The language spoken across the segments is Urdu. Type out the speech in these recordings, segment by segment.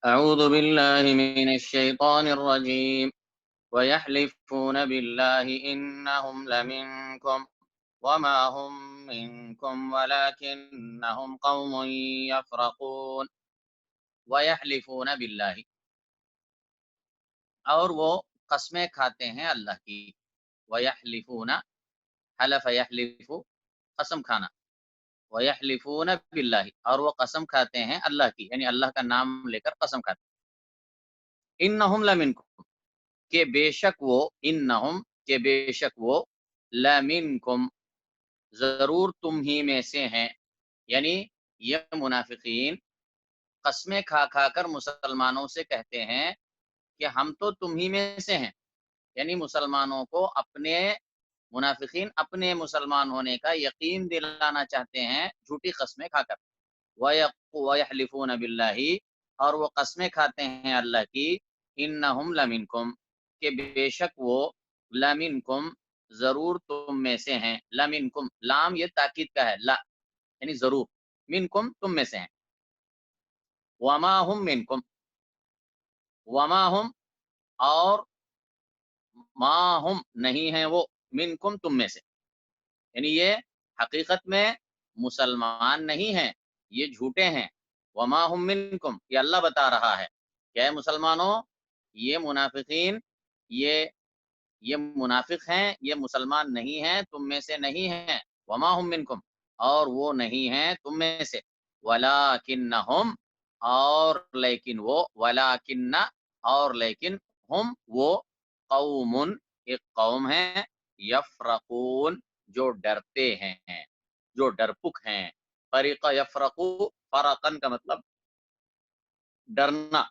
أعوذ بالله من الشيطان الرجيم ويحلفون بالله إنهم لمنكم وما هم منكم ولكنهم قوم يفرقون ويحلفون بالله اور وہ قسمیں کھاتے ہیں اللہ کی ویحلفون حلف یحلف قسم کھانا ویحلفون باللہ اور وہ قسم کھاتے ہیں اللہ کی یعنی اللہ کا نام لے کر قسم کھاتے ہیں انہم لمنکم کہ بے شک وہ انہم کہ بے شک وہ لمنکم ضرور تم ہی میں سے ہیں یعنی یہ منافقین قسمیں کھا کھا کر مسلمانوں سے کہتے ہیں کہ ہم تو تم ہی میں سے ہیں یعنی مسلمانوں کو اپنے منافقین اپنے مسلمان ہونے کا یقین دلانا چاہتے ہیں جھوٹی قسمیں کھا کر وَيَحْلِفُونَ بِاللَّهِ اور وہ قسمیں کھاتے ہیں اللہ کی انہم لمنکم کہ بے شک وہ لمنکم ضرور تم میں سے ہیں لمنکم لام یہ تاکید کا ہے لا یعنی ضرور منکم تم میں سے ہیں وما ہم منکم وما ہم اور ما ہم نہیں ہیں وہ منکم تم میں سے یعنی یہ حقیقت میں مسلمان نہیں ہیں یہ جھوٹے ہیں وما ہم منکم یہ اللہ بتا رہا ہے کہ اے مسلمانوں یہ منافقین یہ منافق ہیں یہ مسلمان نہیں ہیں تم میں سے نہیں ہیں وما ہم منکم اور وہ نہیں ہیں تم میں سے ولکنہم اور لیکن وہ ولکن اور لیکن ہم وہ قوم ایک قوم ہے یفرقون جو ڈرتے ہیں جو ڈرپک ہیں فریق یفرقو فرقن کا مطلب ڈرنا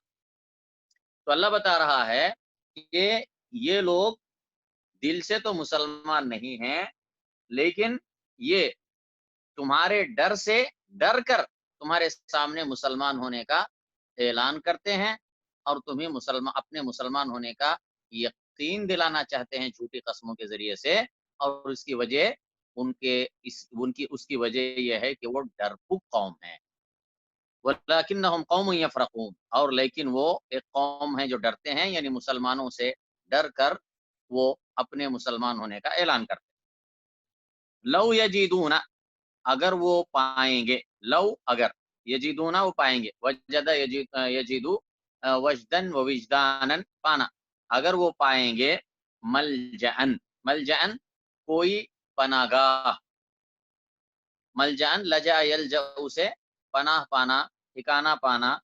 تو اللہ بتا رہا ہے کہ یہ لوگ دل سے تو مسلمان نہیں ہیں لیکن یہ تمہارے ڈر سے ڈر کر تمہارے سامنے مسلمان ہونے کا اعلان کرتے ہیں اور تمہیں اپنے مسلمان ہونے کا یقین دلانا چاہتے ہیں جھوٹی قسموں کے ذریعے سے اور اس کی وجہ اس کی وجہ یہ ہے کہ وہ ڈرپک قوم ہے وَلَكِنَّهُمْ قَوْمٌ يَفْرَقُونَ اور لیکن وہ ایک قوم ہے جو ڈرتے ہیں یعنی مسلمانوں سے ڈر کر وہ اپنے مسلمان ہونے کا اعلان کرتے ہیں لو یجدون اگر وہ پائیں گے لو اگر یجدون وہ پائیں گے وجد یجدو وجدن و وجدانن پانا اگر وہ پائیں گے ملجأن ملجأن کوئی پناہ گاہ ملجأن لجا یلجأ سے پناہ پانا ٹھکانہ پانا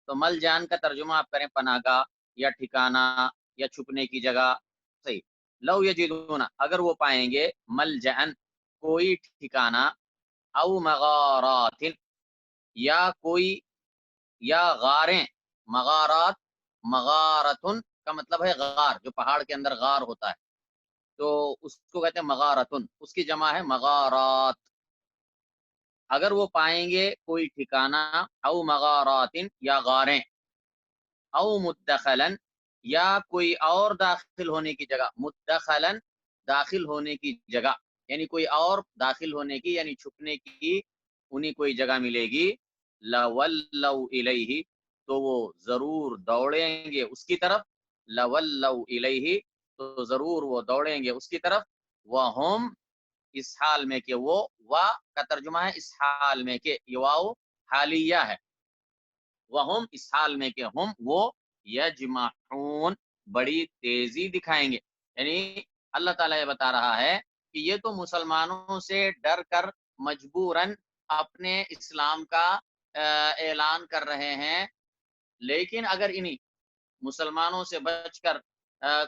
تو ملجأن کا ترجمہ آپ کریں پناہ گاہ یا ٹھکانہ یا چھپنے کی جگہ صحیح لو یجدون اگر وہ پائیں گے ملجأن کوئی ٹھکانہ او مغارات یا کوئی یا غاریں مغارات مغارتن کا مطلب ہے غار جو پہاڑ کے اندر غار ہوتا ہے تو اس کو کہتے ہیں مغارتن اس کی جمع ہے مغارات اگر وہ پائیں گے کوئی ٹھکانہ او مغارات یا غاریں او مدخلن یا کوئی اور داخل ہونے کی جگہ مدخلن داخل ہونے کی جگہ یعنی کوئی اور داخل ہونے کی یعنی چھپنے کی انہیں کوئی جگہ ملے گی لولوا الیہ تو وہ ضرور دوڑیں گے اس کی طرف لولوا الیہ تو ضرور وہ دوڑیں گے اس کی طرف وہم اس حال میں کہ وہ وا کا ترجمہ ہے اس حال میں کہ یہ واو حالیہ ہے وہم اس حال میں کہ ہم وہ یجمعون بڑی تیزی دکھائیں گے یعنی اللہ تعالیٰ یہ بتا رہا ہے کہ یہ تو مسلمانوں سے ڈر کر مجبوراً اپنے اسلام کا اعلان کر رہے ہیں لیکن اگر انہیں مسلمانوں سے بچ کر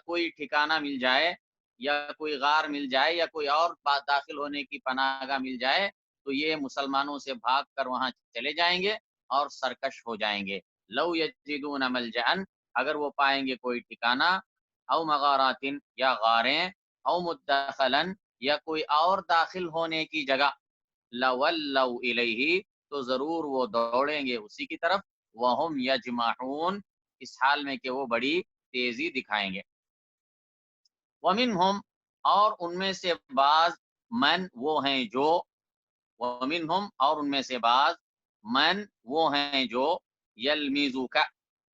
کوئی ٹھکانہ مل جائے یا کوئی غار مل جائے یا کوئی اور بات داخل ہونے کی پناہ گاہ مل جائے تو یہ مسلمانوں سے بھاگ کر وہاں چلے جائیں گے اور سرکش ہو جائیں گے لو یجدون ملجأن اگر وہ پائیں گے کوئی ٹھکانہ او مغارات یا غاریں او مدخلن یا کوئی اور داخل ہونے کی جگہ لولوا الیہ تو ضرور وہ دوڑیں گے اسی کی طرف وہم یجمعون اس حال میں کہ وہ بڑی تیزی دکھائیں گے ومنہم اور ان میں سے بعض من وہ ہیں جو ومنہم اور ان میں سے بعض من وہ ہیں جو یلمیزوک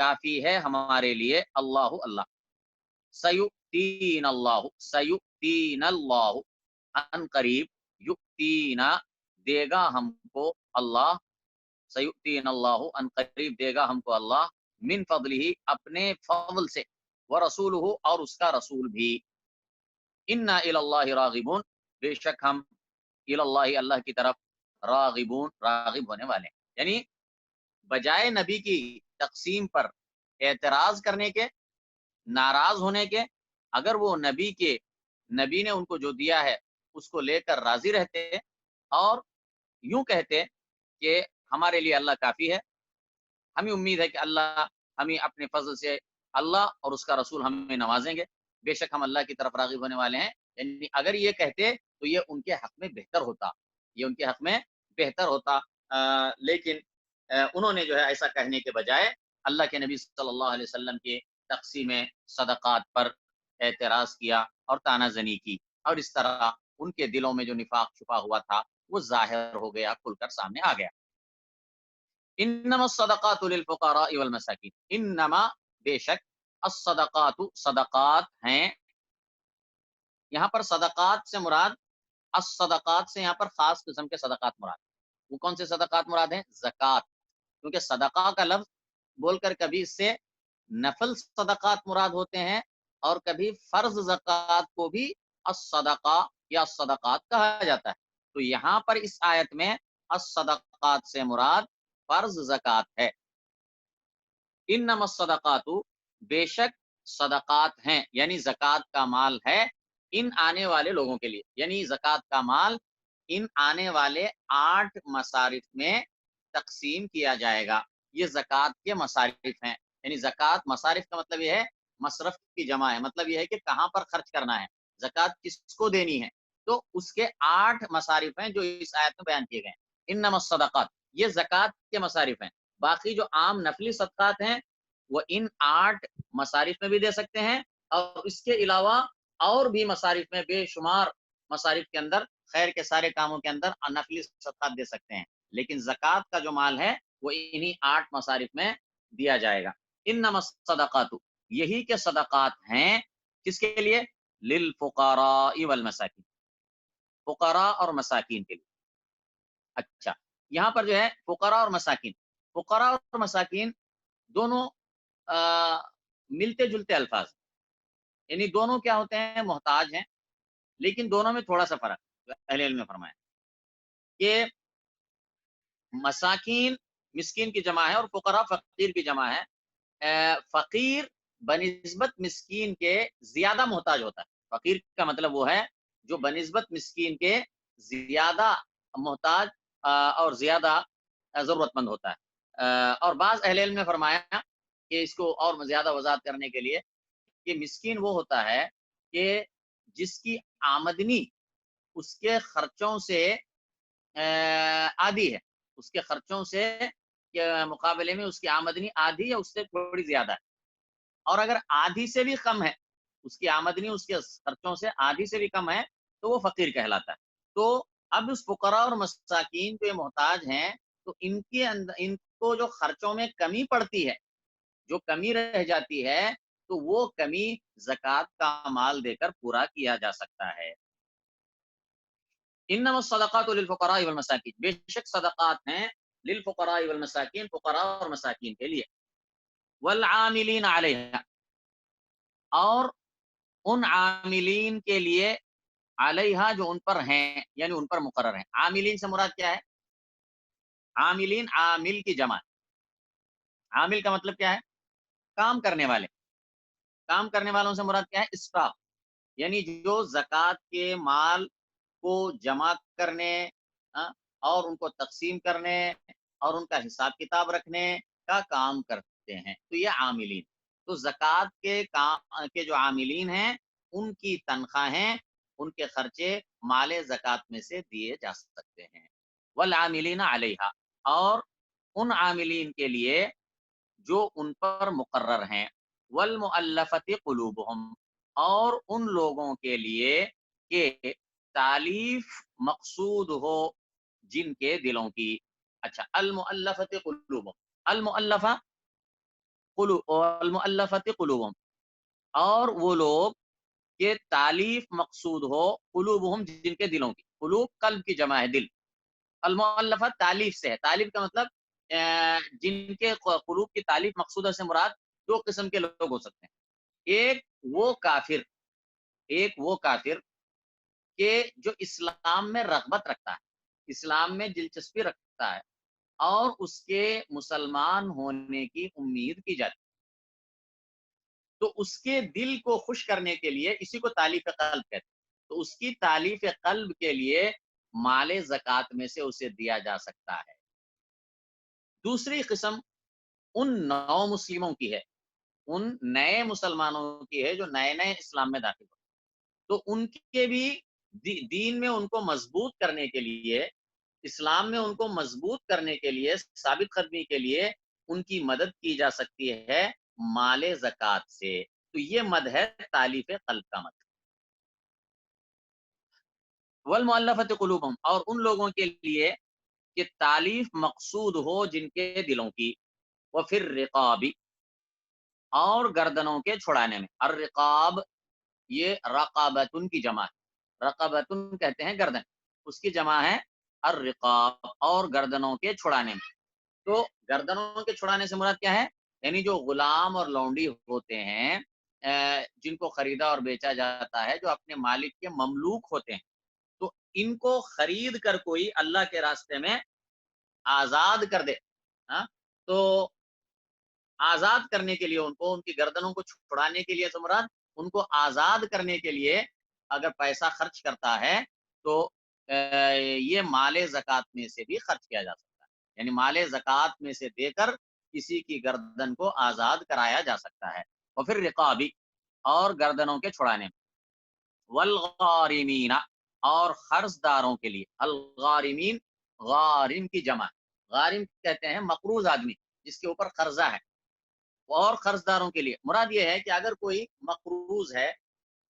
کافی ہے ہمارے لیے اللہ اللہ سیؤتین اللہ ان قریب یؤتینا دے گا ہم کو اللہ سیؤتین اللہ ان قریب دے گا ہم کو اللہ من فضلہ اپنے فضل سے ورسولہ اور اس کا رسول بھی انا الی اللہ راغبون بے شک ہم الی اللہ اللہ کی طرف راغبون راغب ہونے والے ہیں. یعنی بجائے نبی کی تقسیم پر اعتراض کرنے کے ناراض ہونے کے اگر وہ نبی نے ان کو جو دیا ہے اس کو لے کر راضی رہتے اور یوں کہتے کہ ہمارے لیے اللہ کافی ہے ہمیں امید ہے کہ اللہ ہمیں اپنے فضل سے اللہ اور اس کا رسول ہمیں نوازیں گے بے شک ہم اللہ کی طرف راغب ہونے والے ہیں. یعنی اگر یہ کہتے تو یہ ان کے حق میں بہتر ہوتا یہ ان کے حق میں بہتر ہوتا لیکن انہوں نے جو ہے ایسا کہنے کے بجائے اللہ کے نبی صلی اللہ علیہ وسلم کے تقسیم صدقات پر اعتراض کیا اور تانہ زنی کی اور اس طرح ان کے دلوں میں جو نفاق چھپا ہوا تھا وہ ظاہر ہو گیا کھل کر سامنے آ گیا. انما الصدقات للفقراء والمساکین انما بے شک الصدقات صدقات ہیں یہاں پر صدقات سے مراد الصدقات سے یہاں پر خاص قسم کے صدقات مراد وہ کون سے صدقات مراد ہیں زکوٰۃ کیونکہ صدقہ کا لفظ بول کر کبھی اس سے نفل صدقات مراد ہوتے ہیں اور کبھی فرض زکوٰۃ کو بھی الصدقہ یا الصدقات کہا جاتا ہے. تو یہاں پر اس آیت میں الصدقات سے مراد فرض زکوٰۃ ہے. انما الصدقات بے شک صدقات ہیں یعنی زکوٰۃ کا مال ہے ان آنے والے لوگوں کے لیے یعنی زکوٰۃ کا مال ان آنے والے 8 مصارف میں تقسیم کیا جائے گا. یہ زکوٰۃ کے مصارف ہیں یعنی زکوٰۃ مصارف کا مطلب یہ ہے مصرف کی جمع ہے مطلب یہ ہے کہ کہاں پر خرچ کرنا ہے زکوٰۃ کس کو دینی ہے تو اس کے 8 مصارف ہیں جو اس آیت میں بیان کیے گئے ہیں. انما الصدقات یہ زکوٰۃ کے مصارف ہیں باقی جو عام نفلی صدقات ہیں وہ ان 8 مصارف میں بھی دے سکتے ہیں اور اس کے علاوہ اور بھی مصارف میں بے شمار مصارف کے اندر خیر کے سارے کاموں کے اندر نفلی صدقات دے سکتے ہیں لیکن زکوٰۃ کا جو مال ہے وہ انہی 8 مصارف میں دیا جائے گا. انما الصدقات یہی کے صدقات ہیں کس کے لیے للفقراء والمساکین فقراء اور مساکین کے لیے. اچھا یہاں پر جو ہے فقراء اور مساکین دونوں ملتے جلتے الفاظ یعنی دونوں کیا ہوتے ہیں محتاج ہیں لیکن دونوں میں تھوڑا سا فرق اہل علم نے فرمایا کہ مساکین مسکین کی جمع ہے اور فقراء فقیر کی جمع ہے. فقیر بنسبت مسکین کے زیادہ محتاج ہوتا ہے فقیر کا مطلب وہ ہے جو بنسبت مسکین کے زیادہ محتاج اور زیادہ ضرورت مند ہوتا ہے. اور بعض اہل علم نے فرمایا کہ اس کو اور زیادہ وضاحت کرنے کے لیے کہ مسکین وہ ہوتا ہے کہ جس کی آمدنی اس کے خرچوں سے آدھی ہے اس کے خرچوں سے مقابلے میں اس کی آمدنی آدھی یا اس سے تھوڑی زیادہ ہے اور اگر آدھی سے بھی کم ہے اس کی آمدنی اس کے خرچوں سے آدھی سے بھی کم ہے تو وہ فقیر کہلاتا ہے. تو اب اس فقراء اور مساکین جو محتاج ہیں تو ان کو جو خرچوں میں کمی پڑتی ہے جو کمی رہ جاتی ہے تو وہ کمی زکوٰۃ کا مال دے کر پورا کیا جا سکتا ہے. انما الصدقات للفقراء والمساکین بے شک صدقات ہیں للفقراء والمساکین فقراء اور مساکین کے لیے والعاملین علیہا اور ان عاملین کے لیے علیہا جو ان پر ہیں یعنی ان پر مقرر ہیں. عاملین سے مراد کیا ہے عاملین عامل کی جمع عامل کا مطلب کیا ہے کام کرنے والے کام کرنے والوں سے مراد کیا ہے اسٹاف یعنی جو زکوٰۃ کے مال کو جمع کرنے اور ان کو تقسیم کرنے اور ان کا حساب کتاب رکھنے کا کام کرتے ہیں تو یہ عاملین. تو زکوٰۃ کے جو عاملین ہیں ان کی تنخواہیں ان کے خرچے مال زکوٰۃ میں سے دیے جا سکتے ہیں. والعاملین علیہا اور ان عاملین کے لیے جو ان پر مقرر ہیں والمؤلفۃ قلوبہم اور ان لوگوں کے لیے کہ تالیف مقصود ہو جن کے دلوں کی. اچھا المؤلفۃ قلوبہم المؤلفہ والمؤلفۃ قلوبہم، اور وہ لوگ کہ تالیف مقصود ہو قلوبہم، جن کے دلوں کی، قلوب قلب کی جمع ہے دل، المؤلفہ تالیف سے ہے، تالیف کا مطلب جن کے قلوب کی تالیف مقصودہ سے مراد دو قسم کے لوگ ہو سکتے ہیں، ایک وہ کافر، ایک وہ کافر کہ جو اسلام میں رغبت رکھتا ہے، اسلام میں دلچسپی رکھتا ہے اور اس کے مسلمان ہونے کی امید کی جاتی ہے، تو اس کے دل کو خوش کرنے کے لیے اسی کو تالیف قلب کہتے ہیں، تو اس کی تالیف قلب کے لیے مال زکوٰۃ میں سے اسے دیا جا سکتا ہے۔ دوسری قسم ان نو مسلموں کی ہے، ان نئے مسلمانوں کی ہے جو نئے نئے اسلام میں داخل ہوتے، تو ان کے بھی دین میں ان کو مضبوط کرنے کے لیے، اسلام میں ان کو مضبوط کرنے کے لیے، ثابت قدمی کے لیے ان کی مدد کی جا سکتی ہے مال زکوٰۃ سے، تو یہ مد ہے تالیف قلب کا مد۔ والمؤلفۃ قلوبہم، اور ان لوگوں کے لیے کہ تالیف مقصود ہو جن کے دلوں کی، وفی الرقاب، اور گردنوں کے چھڑانے میں، الرقاب یہ رقابتن کی جمع ہے، رقابتن کہتے ہیں گردن، اس کی جمع ہے الرقاب، اور گردنوں کے چھڑانے میں، تو گردنوں کے چھڑانے سے مراد کیا ہے؟ یعنی جو غلام اور لونڈی ہوتے ہیں جن کو خریدا اور بیچا جاتا ہے، جو اپنے مالک کے مملوک ہوتے ہیں، تو ان کو خرید کر کوئی اللہ کے راستے میں آزاد کر دے، ہاں، تو آزاد کرنے کے لیے ان کو، ان کی گردنوں کو چھڑانے کے لیے تو مراد ان کو آزاد کرنے کے لیے اگر پیسہ خرچ کرتا ہے تو یہ مال زکوٰۃ میں سے بھی خرچ کیا جا سکتا ہے، یعنی مال زکوٰۃ میں سے دے کر کسی کی گردن کو آزاد کرایا جا سکتا ہے، اور پھر رقابی، اور گردنوں کے چھڑانے میں، والغارمین، اور قرض داروں کے لیے، الغارمین غارم کی جمع، غارم کہتے ہیں مقروض آدمی جس کے اوپر قرضہ ہے، اور قرض داروں کے لیے مراد یہ ہے کہ اگر کوئی مقروض ہے،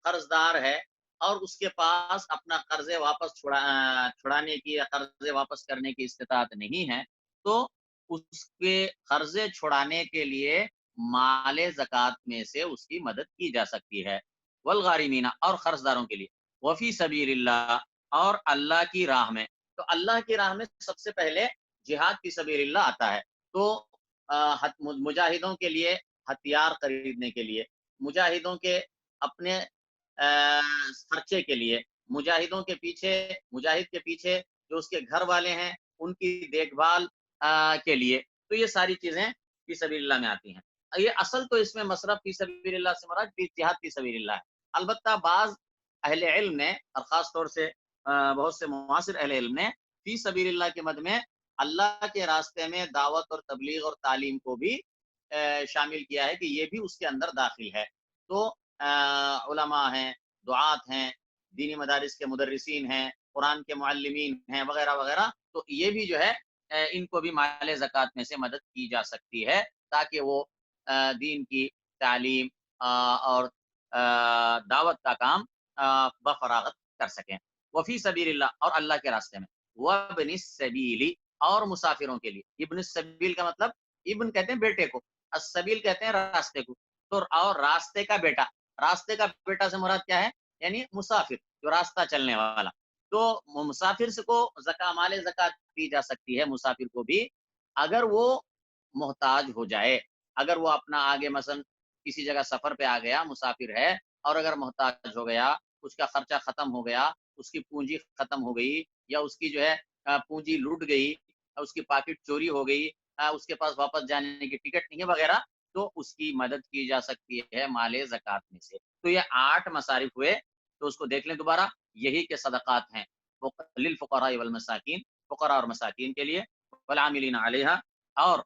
قرض دار ہے، اور اس کے پاس اپنا قرضے واپس چھڑانے کی یا قرضے واپس کرنے کی استطاعت نہیں ہے، تو اس کے قرضے چھڑانے کے لیے مال زکوٰۃ میں سے اس کی مدد کی جا سکتی ہے، والغارمین، اور قرض داروں کے لیے، وفی سبیل اللہ، اور اللہ کی راہ میں، تو اللہ کی راہ میں سب سے پہلے جہاد فی سبیل اللہ آتا ہے، تو مجاہدوں کے لیے ہتھیار خریدنے کے لیے، مجاہدوں کے اپنے خرچے کے لیے، مجاہدوں کے پیچھے، مجاہد کے پیچھے جو اس کے گھر والے ہیں ان کی دیکھ بھال کے لیے، تو یہ ساری چیزیں فی سبیل اللہ میں آتی ہیں۔ یہ اصل تو اس میں مصرف فی سبیل اللہ سے مراد جہاد فی سبیل اللہ ہے، البتہ بعض اہل علم نے، اور خاص طور سے بہت سے معاصر اہل علم نے فی سبیل اللہ کے مد میں اللہ کے راستے میں دعوت اور تبلیغ اور تعلیم کو بھی شامل کیا ہے کہ یہ بھی اس کے اندر داخل ہے، تو علماء ہیں، دعات ہیں، دینی مدارس کے مدرسین ہیں، قرآن کے معلمین ہیں، وغیرہ وغیرہ، تو یہ بھی جو ہے ان کو بھی مال زکوٰۃ میں سے مدد کی جا سکتی ہے تاکہ وہ دین کی تعلیم اور دعوت کا کام بفراغت کر سکیں، وفی سبیل اللہ، اور اللہ کے راستے میں، وابن السبیل، اور مسافروں کے لیے، ابن السبیل کا مطلب، ابن کہتے ہیں بیٹے کو، السبیل کہتے ہیں راستے کو، تو اور راستے کا بیٹا، راستے کا بیٹا سے مراد کیا ہے؟ یعنی مسافر، جو راستہ چلنے والا، تو مسافر سے کو مال زکوٰۃ دی جا سکتی ہے، مسافر کو بھی، اگر وہ محتاج ہو جائے، اگر وہ اپنا آگے مثلا کسی جگہ سفر پہ آ گیا، مسافر ہے، اور اگر محتاج ہو گیا، اس کا خرچہ ختم ہو گیا، اس کی پونجی ختم ہو گئی، یا اس کی جو ہے پونجی لوٹ گئی، اس کی پاکٹ چوری ہو گئی، اس کے پاس واپس جانے کی ٹکٹ نہیں ہے وغیرہ، تو اس کی مدد کی جا سکتی ہے مال زکوٰۃ میں سے، تو یہ 8 مصارف ہوئے، تو اس کو دیکھ لیں دوبارہ، یہی کے صدقات ہیں، للفقراء والمساکین، فقراء اور مساکین کے لیے، والعاملین علیہا، اور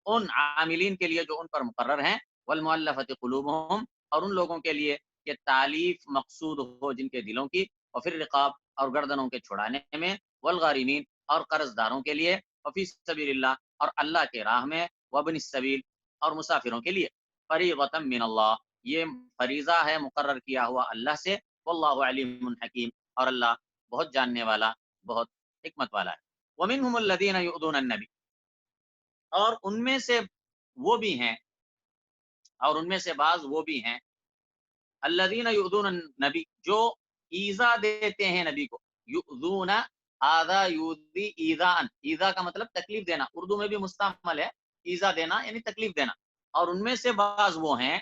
ان عاملین کے لیے جو ان پر مقرر ہیں، والمؤلفۃ قلوبہم، اور ان لوگوں کے لیے کہ تالیف مقصود ہو جن کے دلوں کی، اور پھر رقاب، اور گردنوں کے چھڑانے میں، والغارمین، اور قرض داروں کے لیے، وفی سبیل اللہ، اور اللہ کے راہ میں، وابن السبیل، اور مسافروں کے لیے، فریضۃ من اللہ، یہ فریضہ ہے مقرر کیا ہوا اللہ سے، واللہ علیم حکیم، اور اللہ بہت جاننے والا، بہت حکمت والا ہے۔ ومنہم الذین یؤذون النبی، اور ان میں سے وہ بھی ہیں اور ان میں سے بعض وہ بھی ہیں الذین یؤذون النبی جو ایذا دیتے ہیں نبی کو. یؤذون آذا یؤذی ایذاءن، ایذا کا مطلب تکلیف دینا، اردو میں بھی مستعمل ہے ایذا دینا یعنی تکلیف دینا. اور ان میں سے بعض وہ ہیں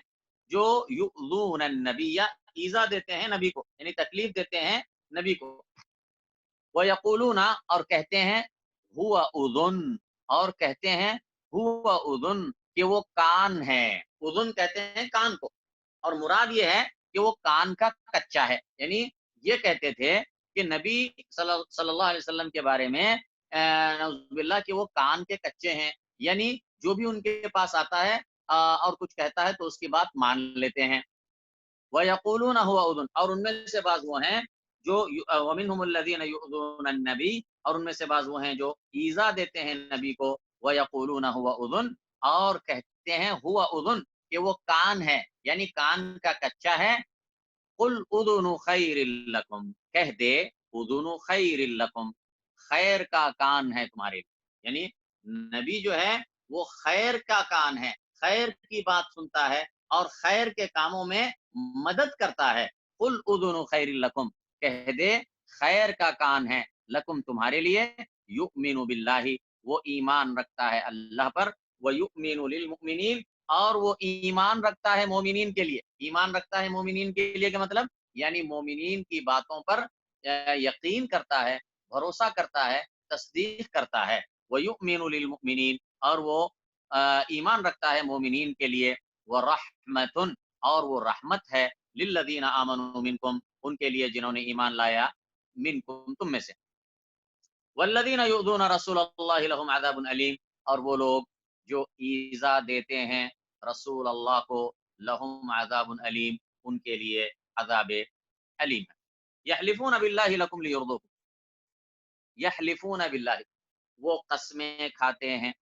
جو یؤذون النبی ایذا دیتے ہیں نبی کو یعنی تکلیف دیتے ہیں نبی کو. وَيَقُولُونَ اور کہتے ہیں ہوا اذن، اور کہتے ہیں ہوا اذن کہ وہ کان ہے. اذن کہتے ہیں کان کو، اور مراد یہ ہے کہ وہ کان کا کچا ہے. یعنی یہ کہتے تھے کہ نبی صلی اللہ علیہ وسلم کے بارے میں نعوذ باللہ کہ وہ کان کے کچے ہیں، یعنی جو بھی ان کے پاس آتا ہے اور کچھ کہتا ہے تو اس کی بات مان لیتے ہیں. وَيَقُولُونَ هُوَ أُذُنٌ اور ان میں سے بعض وہ ہیں جو وَمِنْهُمُ الَّذِينَ يُؤْذُونَ النَّبِيَّ اور ان میں سے بعض وہ ہیں جو ایذا دیتے ہیں نبی کو. وَيَقُولُونَ هُوَ أُذُنٌ اور کہتے ہیں ہوا اذن کہ وہ کان ہے یعنی کان کا کچا ہے. قُلْ أُذُنُ خَيْرٍ لَكُمْ کہہ دے اذن خیر لکم خیر کا کان ہے تمہارے لیے. یعنی نبی جو ہے وہ خیر کا کان ہے، خیر کی بات سنتا ہے اور خیر کے کاموں میں مدد کرتا ہے. قل اذن خیر لکم کہہ دے خیر کا کان ہے لکم تمہارے لیے. یؤمن باللہ وہ ایمان رکھتا ہے اللہ پر. ویؤمن للمؤمنین اور وہ ایمان رکھتا ہے مومنین کے لیے. ایمان رکھتا ہے مومنین کے لیے کا مطلب یعنی مومنین کی باتوں پر یقین کرتا ہے، بھروسہ کرتا ہے، تصدیق کرتا ہے. ویؤمن للمؤمنین اور وہ ایمان رکھتا ہے مومنین کے لیے. ورحمۃ اور وہ رحمت ہے للذین آمنوا منکم ان کے لیے جنہوں نے ایمان لایا منکم تم میں سے. والذین یؤذون رسول اللہ لهم عذاب علیم اور وہ لوگ جو ایذا دیتے ہیں رسول اللہ کو لهم عذاب علیم ان کے لیے عذاب علیم ہے. یحلفون باللہ لکم لیرضوکم یحلفون باللہ وہ قسمیں کھاتے ہیں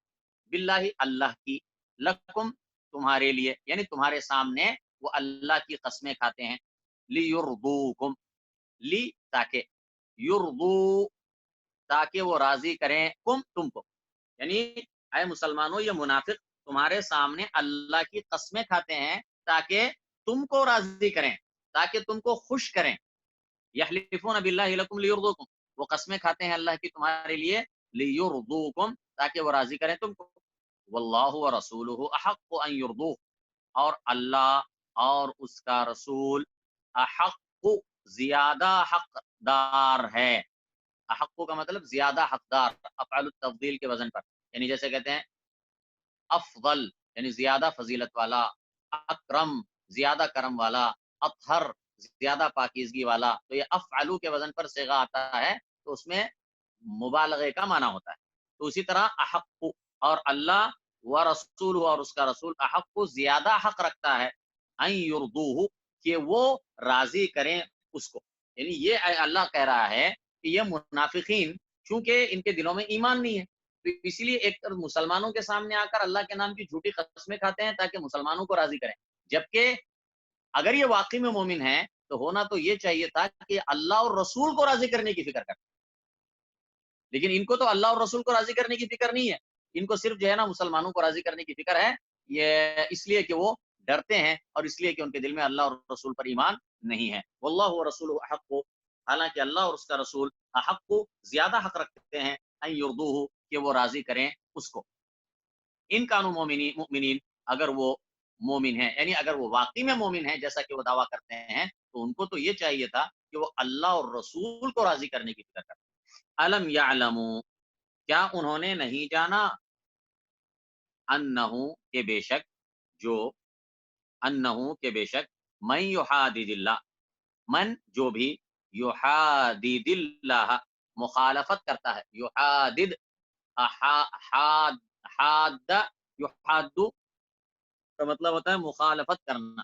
باللہ اللہ کی لکم تمہارے لیے یعنی تمہارے سامنے وہ اللہ کی قسمیں کھاتے ہیں. لیرضوکم لی تاکہ یرضو تاکہ وہ راضی کریں تم کو. یعنی اے مسلمانوں یہ منافق تمہارے سامنے اللہ کی قسمیں کھاتے ہیں تاکہ تم کو راضی کریں، تاکہ تم کو خوش کریں. یحلفون باللہ لکم لیرضوکم وہ قسمیں کھاتے ہیں اللہ کی تمہارے لیے لیرضوکم تاکہ وہ راضی کریں تم کو. واللہ ورسولہ احق ان یرضوہ اور اللہ اور اس کا رسول احق زیادہ حقدار ہے. احق کا مطلب زیادہ حقدار افعال التفضیل کے وزن پر یعنی جیسے کہتے ہیں افضل یعنی زیادہ فضیلت والا، اکرم زیادہ کرم والا، اطہر زیادہ پاکیزگی والا. تو یہ افعلو کے وزن پر صیغہ آتا ہے تو اس میں مبالغے کا معنی ہوتا ہے. تو اسی طرح احق اور اللہ و رسول اور اس کا رسول احق زیادہ حق رکھتا ہے ان یرضوہ کہ وہ راضی کریں اس کو. یعنی یہ اللہ کہہ رہا ہے کہ یہ منافقین چونکہ ان کے دلوں میں ایمان نہیں ہے تو اسی لیے ایک مسلمانوں کے سامنے آ کر اللہ کے نام کی جھوٹی قسمیں کھاتے ہیں تاکہ مسلمانوں کو راضی کریں. جبکہ اگر یہ واقعی میں مومن ہے تو ہونا تو یہ چاہیے تھا کہ اللہ اور رسول کو راضی کرنے کی فکر کریں. لیکن ان کو تو اللہ اور رسول کو راضی کرنے کی فکر نہیں ہے، ان کو صرف جو ہے نا مسلمانوں کو راضی کرنے کی فکر ہے. یہ اس لیے کہ وہ ڈرتے ہیں اور اس لیے کہ ان کے دل میں اللہ اور رسول پر ایمان نہیں ہے. واللہ ورسولہ احق حالانکہ اللہ اور اس کا رسول احق زیادہ حق رکھتے ہیں ان یرضوہ کہ وہ راضی کریں اس کو. ان کانوا مؤمنین اگر وہ مومن ہیں یعنی اگر وہ واقعی میں مومن ہیں جیسا کہ وہ دعویٰ کرتے ہیں تو ان کو تو یہ چاہیے تھا کہ وہ اللہ اور رسول کو راضی کرنے کی فکر کریں. الم یعلموا کیا انہوں نے نہیں جانا انہو کہ بے شک جو انہو کہ بے شک من یحادد اللہ من جو بھی یحادد اللہ مخالفت کرتا ہے. یحادد حاد یحاد کا مطلب ہوتا ہے مخالفت کرنا.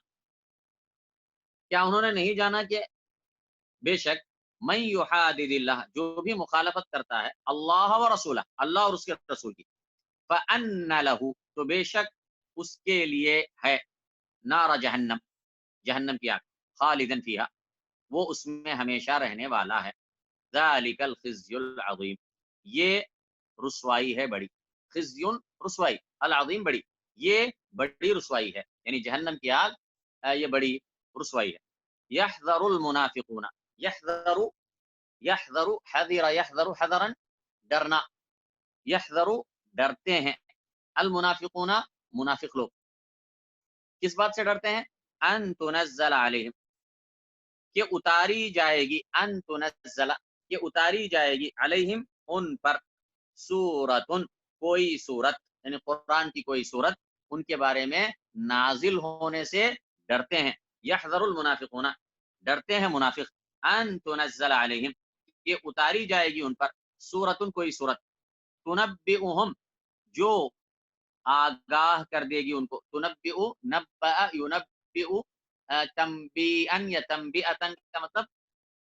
کیا انہوں نے نہیں جانا کہ بے شک من یحادد اللہ جو بھی مخالفت کرتا ہے اللہ و رسولہ اللہ اور اس کے رسول کی فان له تو بے شک اس کے لیے ہے نار جہنم جہنم کی آگ خالدن فیہا وہ اس میں ہمیشہ رہنے والا ہے. ذالک الخزی العظیم یہ رسوائی ہے بڑی. خزی رسوائی العظیم بڑی یہ بڑی رسوائی ہے، یعنی جہنم کی آگ یہ بڑی رسوائی ہے۔ یحذر المنافقون، یحذر یحذر حذر یحذر حذرا ڈرنا، یحذر ڈرتے ہیں، المنافقون منافق لوگ کس بات سے ڈرتے ہیں؟ ان تنزل علیہم کہ اتاری جائے گی، ان تنزل کہ اتاری جائے گی علیہم ان پر سورتن کوئی سورت، یعنی قرآن کی کوئی سورت ان کے بارے میں نازل ہونے سے ڈرتے ہیں۔ یحذر المنافقون ڈرتے ہیں منافق، ان تنزل علیہم کہ اتاری جائے گی ان پر سورتن کوئی سورت، تنبئہم جو آگاہ کر دے گی ان کو، تنبئ نبأ ینبئ تنبیئن یا تنبیئتن کا مطلب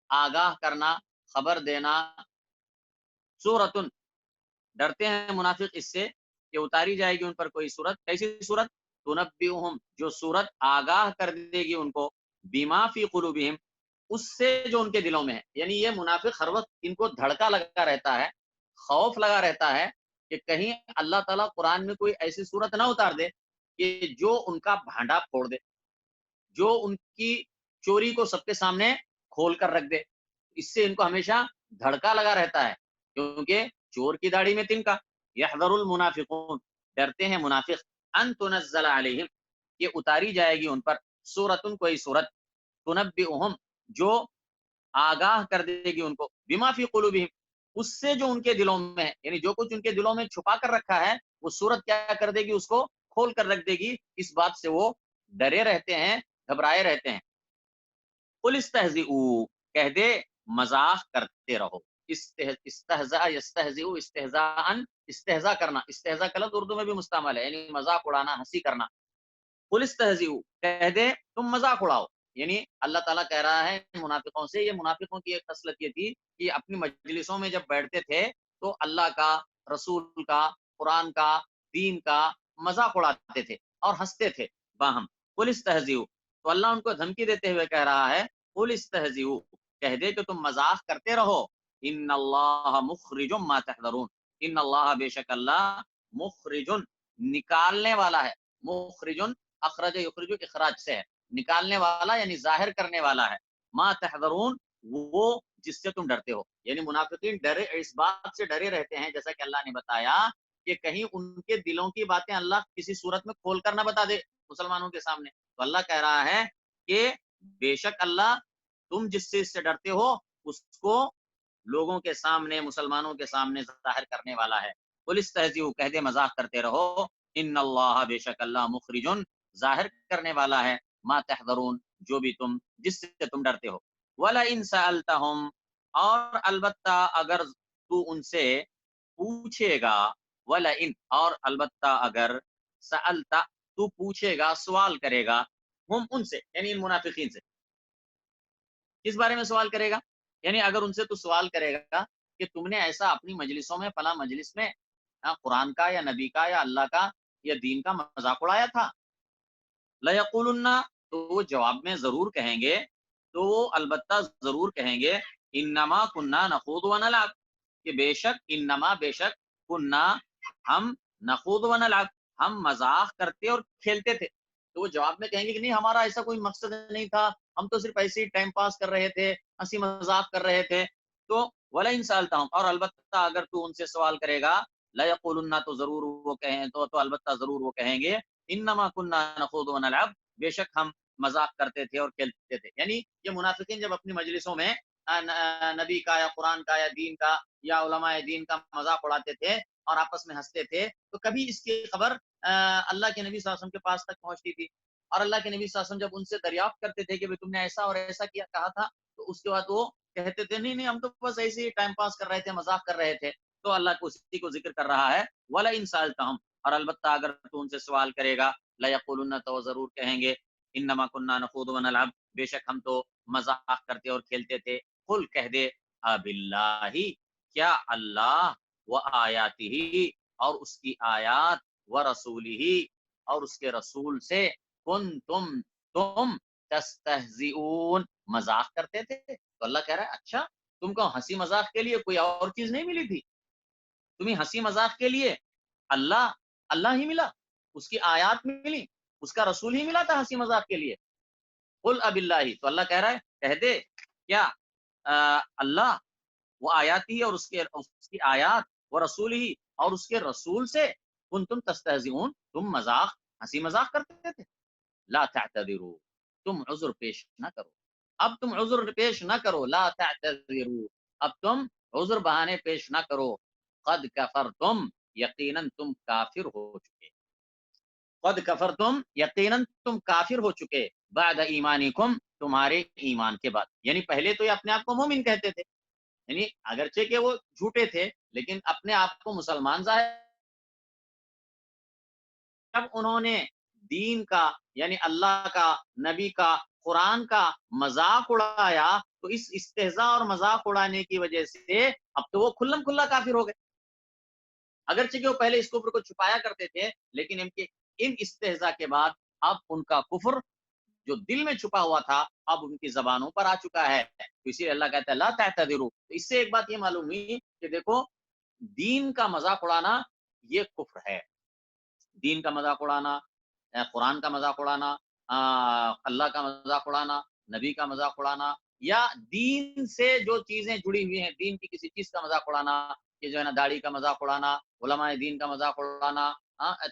آگاہ کرنا، خبر دینا۔ سورتن ڈرتے ہیں منافق اس سے کہ اتاری جائے گی ان پر کوئی صورت، کیسی صورت؟ تنبئہم جو صورت آگاہ کر دے گی ان کو، بما فی قلوبہم اس سے جو ان کے دلوں میں ہے، یعنی یہ منافق ہر وقت ان کو دھڑکا لگا رہتا ہے، خوف لگا رہتا ہے کہ کہیں اللہ تعالیٰ قرآن میں کوئی ایسی صورت نہ اتار دے کہ جو ان کا بھانڈا پھوڑ دے، جو ان کی چوری کو سب کے سامنے کھول کر رکھ دے۔ اس سے ان کو ہمیشہ دھڑکا لگا رہتا ہے، کیونکہ چور کی داڑھی میں تنکا۔ یحذر المنافقون ڈرتے ہیں منافق، ان تنزل علیہم کہ اتاری جائے گی ان پر سورتن کوئی سورت، تنبئہم جو آگاہ کر دے گی ان کو، بما فی قلوبہم اس سے جو ان کے دلوں میں ہے، یعنی جو کچھ ان کے دلوں میں چھپا کر رکھا ہے وہ سورت کیا کر دے گی، اس کو کھول کر رکھ دے گی۔ اس بات سے وہ ڈرے رہتے ہیں، گھبرائے رہتے ہیں۔ قل استہزئوا کہہ دے مذاق کرتے رہو، استہزاء یستہزئ استہزاء استہزاء کرنا، استہزاء کا لفظ اردو میں بھی مستعمل ہے، یعنی مذاق اڑانا، ہنسی کرنا۔ قل استہزئوا کہہ دے تم مذاق اڑاؤ، یعنی اللہ تعالیٰ کہہ رہا ہے منافقوں سے، یہ منافقوں کی ایک خصلت یہ تھی کہ اپنی مجلسوں میں جب بیٹھتے تھے تو اللہ کا، رسول کا، قرآن کا، دین کا مذاق اڑاتے تھے اور ہنستے تھے باہم۔ قل استہزئوا تو اللہ ان کو دھمکی دیتے ہوئے کہہ رہا ہے قل استہزئوا کہہ دے کہ تم مذاق کرتے رہو، ان اللہ مخرج ما تحذرون ان اللہ بے شک اللہ مخرج نکالنے والا ہے، مخرج اخرج یخرج اخراج سے ہے، نکالنے والا یعنی ظاہر کرنے والا ہے، ما تحذرون وہ جس سے تم ڈرتے ہو، یعنی منافقین ڈرے اس بات سے ڈرے رہتے ہیں جیسا کہ اللہ نے بتایا کہ کہیں ان کے دلوں کی باتیں اللہ کسی صورت میں کھول کر نہ بتا دے مسلمانوں کے سامنے۔ تو اللہ کہہ رہا ہے کہ بے شک اللہ تم جس چیز سے ڈرتے ہو اس کو لوگوں کے سامنے، مسلمانوں کے سامنے ظاہر کرنے والا ہے۔ قل استہزئوا کہہ دے مذاق کرتے رہو، ان اللہ بے شک اللہ مخرجن ظاہر کرنے والا ہے، ما تحذرون جو بھی تم جس سے تم ڈرتے ہو۔ وَلَئِن سَأَلْتَهُمْ اور البتہ اگر تو ان سے پوچھے گا، وَلَئِن اور البتہ اگر سألت تو پوچھے گا، سوال کرے گا، ہم ان سے یعنی ان منافقین سے کس بارے میں سوال کرے گا؟ یعنی اگر ان سے تو سوال کرے گا کہ تم نے ایسا اپنی مجلسوں میں فلاں مجلس میں قرآن کا یا نبی کا یا اللہ کا یا دین کا مذاق اڑایا تھا، لَيَقُولُنَّ تو وہ جواب میں ضرور کہیں گے، تو وہ البتہ ضرور کہیں گے انما کننا نخوض ونلعب کہ بے شک انما بے شک کننا ہم نخوض ونلعب ہم مذاق کرتے اور کھیلتے تھے۔ تو وہ جواب میں کہیں گے کہ نہیں ہمارا ایسا کوئی مقصد نہیں تھا، ہم تو صرف ایسے ہی ٹائم پاس کر رہے تھے، ہنسی مذاق کر رہے تھے۔ تو وَلَئِن سَأَلْتَهُمْ اور البتہ اگر تو ان سے سوال کرے گا، لَيَقُولُنَّ تو ضرور وہ کہیں تو البتہ ضرور وہ کہیں گے انما کننا نخوض ونلعب بے شک ہم مذاق کرتے تھے اور کھیلتے تھے۔ یعنی یہ منافقین جب اپنی مجلسوں میں نبی کا یا قرآن کا یا دین کا یا علماء دین کا مذاق اڑاتے تھے اور آپس میں ہنستے تھے تو کبھی اس کی خبر اللہ کے نبی صلی اللہ علیہ وسلم کے پاس تک پہنچتی تھی، اور اللہ کے نبی صلی اللہ علیہ وسلم جب ان سے دریافت کرتے تھے کہ تم نے ایسا اور ایسا کیا کہا تھا، تو اس کے بعد وہ کہتے تھے نہیں نہیں ہم تو بس ایسے ہی ٹائم پاس کر رہے تھے، مذاق کر رہے تھے۔ تو اللہ کو اسی کو ذکر کر رہا ہے وَلَئِن سَأَلْتَهُمْ اور البتہ اگر تو ان سے سوال کرے گا، لَيَقُولُنَّ تو ضرور کہیں گے انما کننا نخوض ونلعب بے شک ہم تو مذاق کرتے اور کھیلتے تھے۔ قل کہہ دے باللہ کیا اللہ و آیاتہ اور اس کی آیات و رسولہ اور اس کے رسول سے تم تستہزئون مذاق کرتے تھے۔ تو اللہ کہہ رہا ہے اچھا تم کو ہنسی مذاق کے لیے کوئی اور چیز نہیں ملی تھی، تمہیں ہنسی مذاق کے لیے اللہ ہی ملا، اس کی آیات ملی, اس کا رسول ہی ملا تھا ہنسی مذاق کے لیے. قل اب اللہ, تو اللہ کہہ رہا ہے کہہ دے کیا اللہ وہ آیات ہی اور اس کی آیات وہ رسول ہی اور اس کے رسول سے کنتم تستہزئون, تم مذاق ہنسی مذاق کرتے تھے. لا تعتذروا, تم عذر پیش نہ کرو, اب تم عذر پیش نہ کرو. لا تعتذروا, اب تم عذر بہانے پیش نہ کرو. قد کفرتم, یقیناً تم کافر ہو چکے. قد کفرتم, یقیناً تم کافر ہو چکے. بعد ایمانکم, تمہارے ایمان کے بعد. یعنی پہلے تو یہ اپنے آپ کو مومن کہتے تھے, یعنی اگرچہ کہ وہ جھوٹے تھے لیکن اپنے آپ کو مسلمان ظاہر. جب انہوں نے دین کا یعنی اللہ کا, نبی کا, قرآن کا مذاق اڑایا تو اس استہزاء اور مذاق اڑانے کی وجہ سے اب تو وہ کھلم کھلا کافر ہو گئے. اگرچہ کہ وہ پہلے اس کفر کو چھپایا کرتے تھے لیکن ان استہزاء کے بعد اب ان کا کفر جو دل میں چھپا ہوا تھا اب ان کی زبانوں پر آ چکا ہے. تو اسی لیے اللہ کہتا ہے لا تعتذروا. تو اس سے ایک بات یہ معلوم ہوئی کہ دیکھو دین کا مذاق اڑانا یہ کفر ہے. دین کا مذاق اڑانا, قرآن کا مذاق اڑانا, اللہ کا مذاق اڑانا, نبی کا مذاق اڑانا, یا دین سے جو چیزیں جڑی ہوئی ہیں دین کی کسی چیز کا مذاق اڑانا, کہ جو ہے نا داڑھی کا مذاق اڑانا, علماء دین کا مذاق اڑانا,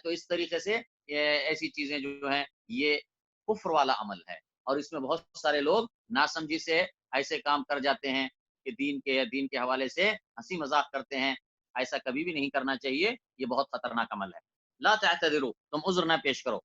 تو اس طریقے سے ایسی چیزیں جو ہیں یہ کفر والا عمل ہے. اور اس میں بہت سارے لوگ ناسمجھی سے ایسے کام کر جاتے ہیں کہ دین کے حوالے سے ہنسی مذاق کرتے ہیں. ایسا کبھی بھی نہیں کرنا چاہیے, یہ بہت خطرناک عمل ہے. لا تعتذروا, تم عذر نہ پیش کرو.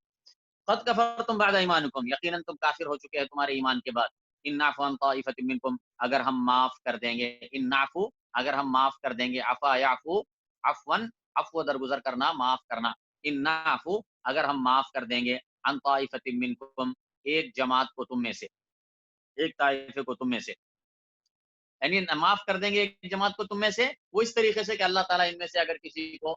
قد کفرتم بعد ایمانکم, یقیناً تم کافر ہو چکے ہیں تمہارے ایمان کے بعد. ان نعفو عن طائفۃ منکم, اگر ہم معاف کر دیں گے. ان نعفو, اگر ہم معاف کر دیں گے. عفا یعفو, عفوا, عفو درگزر کرنا, معاف کرنا. ان نعفو, اگر ہم معاف کر دیں گے. عن طائفۃ منکم, ایک جماعت کو تم میں سے, ایک طائفے کو تم میں سے, یعنی معاف کر دیں گے ایک جماعت کو تم میں سے. وہ اس طریقے سے کہ اللہ تعالیٰ ان میں سے اگر کسی کو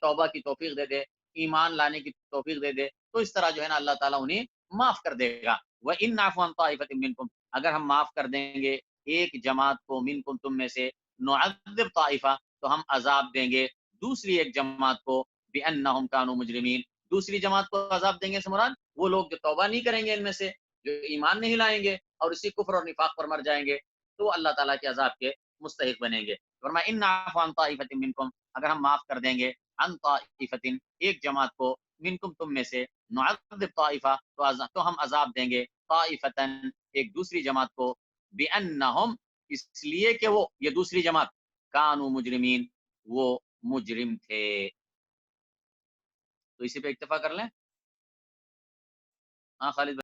توبہ کی توفیق دے دے, ایمان لانے کی توفیق دے دے, تو اس طرح جو ہے نا اللہ تعالیٰ انہیں معاف کر دے گا. وَإِن نَعْفُ عَن طَائِفَةٍ مِّنكُمْ, اگر ہم معاف کر دیں گے ایک جماعت کو, منکم تم میں سے, نعذب طائفہ, تو ہم عذاب دیں گے دوسری ایک جماعت کو, بِأَنَّهُمْ كَانُوا مُجْرِمِينَ, دوسری جماعت کو عذاب دیں گے سے مراد وہ لوگ جو توبہ نہیں کریں گے, ان میں سے جو ایمان نہیں لائیں گے اور اسی کفر اور نفاق پر مر جائیں گے, تو وہ اللہ تعالیٰ کے عذاب کے مستحق بنیں گے. فرمایا ان نعفو عن طائفۃ منکم, اگر ہم معاف کر دیں گے عن طائفۃ, ایک جماعت کو, منکم تم میں سے, نعذب طائفہ, تو ہم عذاب دیں گے, طائفۃ, ایک دوسری جماعت کو, بانہم, اس لیے کہ وہ یہ دوسری جماعت, کانوا مجرمین, وہ مجرم تھے. تو اسی پہ اکتفا کر لیں. ہاں خالد